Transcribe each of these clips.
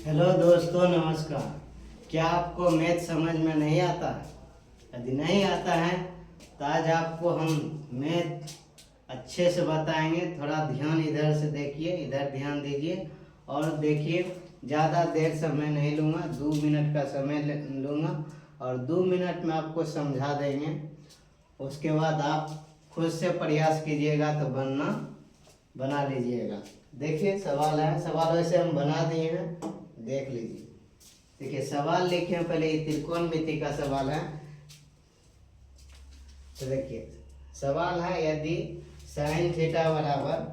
Hello दोस्तों, नमस्कार। क्या आपको मैथ समझ में नहीं आता है? यदि नहीं आता है तो आज आपको हम मैथ अच्छे से बताएंगे। थोड़ा ध्यान इधर से देखिए, इधर ध्यान दीजिए और देखिए। ज़्यादा देर समय नहीं लूँगा, 2 मिनट का समय लूँगा और 2 मिनट में आपको समझा देंगे। उसके बाद आप खुद से प्रयास कीजिएगा तो बना लीजिएगा। देखिए सवाल है, सवाल वैसे हम बना दिए हैं, देख लीजिए। देखिए सवाल लिखे हैं, पहले ये त्रिकोणमिति का सवाल है। तो देखिए सवाल है, यदि साइन थीटा बराबर,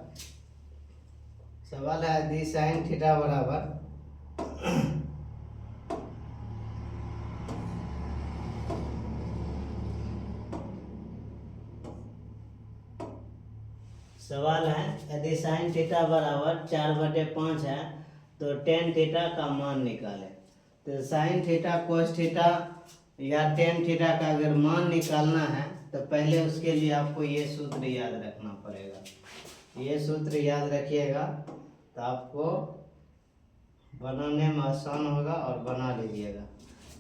सवाल है यदि साइन थीटा बराबर सवाल है यदि साइन थीटा बराबर 4/5 है तो टेन थीटा का मान निकालें। तो साइन थीटा कोस थीटा या टेन थीटा का अगर मान निकालना है तो पहले उसके लिए आपको ये सूत्र याद रखना पड़ेगा। ये सूत्र याद रखिएगा तो आपको बनाने में आसान होगा और बना लीजिएगा।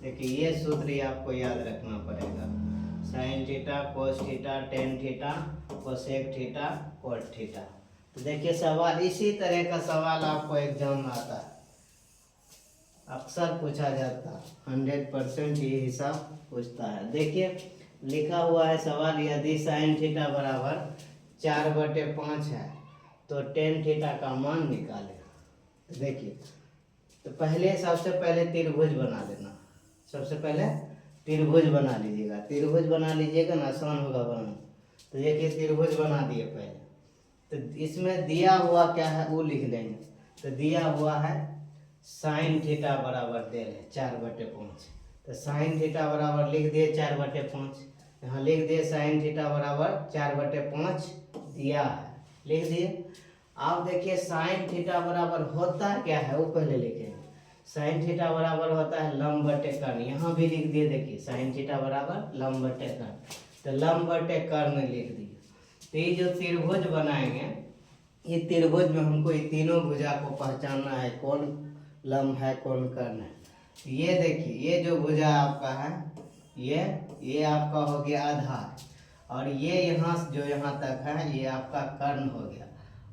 देखिए ये सूत्र आपको याद रखना पड़ेगा। Sine theta cos theta tan theta cosec theta cot theta. तो देखिए सवाल इसी तरह का सवाल आपको एग्जाम में आता है, अक्सर पूछा जाता है। 100% ये हिसाब पूछता है। देखिए लिखा हुआ है सवाल, यदि साइन थीटा बराबर 4/5 है तो टेन थीटा का मान निकाले। तो देखिए तो सबसे पहले त्रिभुज बना देना। सबसे पहले त्रिभुज बना लीजिएगा। त्रिभुज बना लीजिएगा ना, आसान होगा बनाना। तो देखिए त्रिभुज बना दिए पहले। तो इसमें दिया हुआ क्या है वो लिख लेंगे। तो दिया हुआ है साइन थीटा बराबर दे रहे 4/5। तो साइन थीटा बराबर लिख दिए 4/5। यहाँ लिख दिए साइन थीटा बराबर 4/5 दिया है, लिख दिए। आप देखिए साइन थीटा बराबर होता क्या है वो पहले लिखेंगे। साइन थीटा बराबर होता है लंब बटे कर्ण। यहाँ भी लिख दिए, देखिए साइन थीटा बराबर लंब बटे कर्ण। तो लंब बटे कर्ण लिख दिए। तो ये जो त्रिभुज बनाएंगे, ये त्रिभुज में हमको ये तीनों भुजा को पहचानना है, कौन लंब है कौन कर्ण है। ये देखिए ये जो भुजा आपका है, ये आपका हो गया आधार, और ये यहाँ जो यहाँ तक है ये आपका कर्ण हो गया,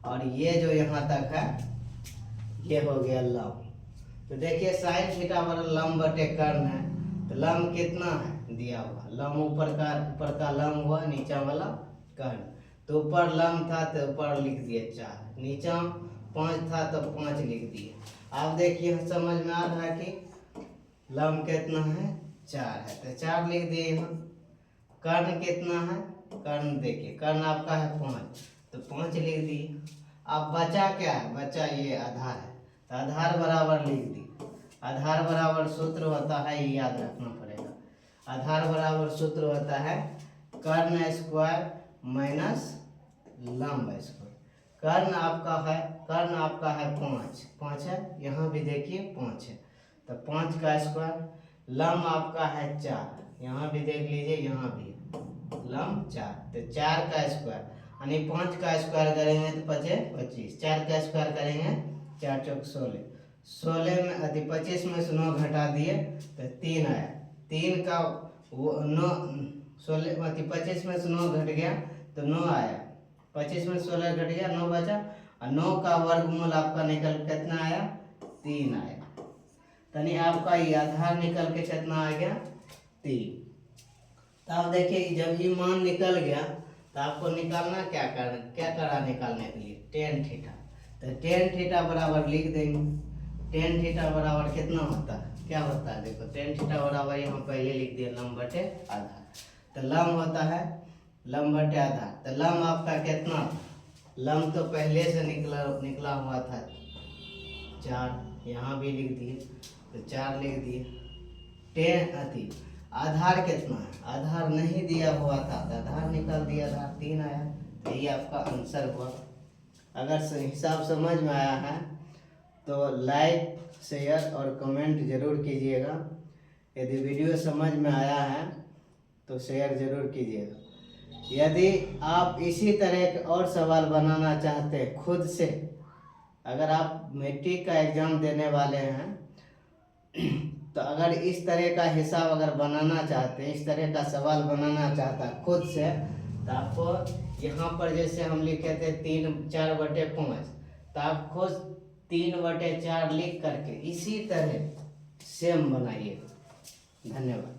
और ये जो यहाँ तक है ये हो गया लंब। तो देखिए साइन थीटा बराबर लंब बटे कर्ण है। तो लंब कितना है दिया हुआ, लंब ऊपर का लंब हुआ, नीचा वाला कर्ण। तो ऊपर लंब था तो ऊपर लिख दिए 4, नीचा 5 था तो 5 लिख दिए। आप देखिए समझ में आ रहा है कि लंब कितना है 4 है, तो 4 लिख दिए। यहाँ कर्ण कितना है, कर्ण देखिए कर्ण आपका है 5, तो 5 लिख दिए। अब बचा क्या है, बचा ये आधार है, तो आधार बराबर लिख दिए। आधार बराबर सूत्र होता है, ये याद रखना पड़ेगा। आधार बराबर सूत्र होता है कर्ण स्क्वायर माइनस लंब स्क्वायर। कर्ण आपका है 5 है, यहाँ भी देखिए 5 है, तो 5 का स्क्वायर। लंब आपका है 4, यहाँ भी देख लीजिए, यहाँ भी लंब 4, तो 4 का स्क्वायर, यानी 5 का स्क्वायर करेंगे तो 25, 4 का स्क्वायर करेंगे 4 चौक 16, 16 में अति 25 में से 9 घटा दिए तो 3 आया। 3 का वो 9, 16 अति 25 में से 9 घट गया तो 9 आया। 25 में 16 घट गया, 9 बचा, और 9 का वर्गमूल आपका निकल कितना आया, 3 आया। तनी आपका ये आधार निकल के कितना आ गया, 3। तो आप देखिए जब ये मान निकल गया तो आपको निकालना क्या करा निकालने के लिए, टेन थीटा। तो टेन थीटा बराबर लिख देंगे। टेन थीटा बराबर कितना होता है, क्या होता है, देखो टेन थीटा बराबर यहाँ पहले लिख दिया लंब बटे आधार। तो लंब होता है लंब बटे आधार। तो लंब आपका कितना था, लंब तो पहले से निकला हुआ था 4, यहाँ भी लिख दिए तो 4 लिख दिए। टेन अति आधार कितना है, आधार नहीं दिया हुआ था तो आधार निकाल दिया, आधार 3 आया। तो ये आपका आंसर हुआ। अगर हिसाब समझ में आया है तो लाइक शेयर और कमेंट जरूर कीजिएगा। यदि वीडियो समझ में आया है तो शेयर जरूर कीजिएगा। यदि आप इसी तरह के और सवाल बनाना चाहते हैं खुद से, अगर आप मैट्रिक का एग्ज़ाम देने वाले हैं तो अगर इस तरह का हिसाब अगर बनाना चाहते हैं, इस तरह का सवाल बनाना चाहता है खुद से, तो आपको यहाँ पर जैसे हम लिखे थे 3/4/5, तो आप खुद 3/4 लिख करके इसी तरह सेम बनाइए। धन्यवाद।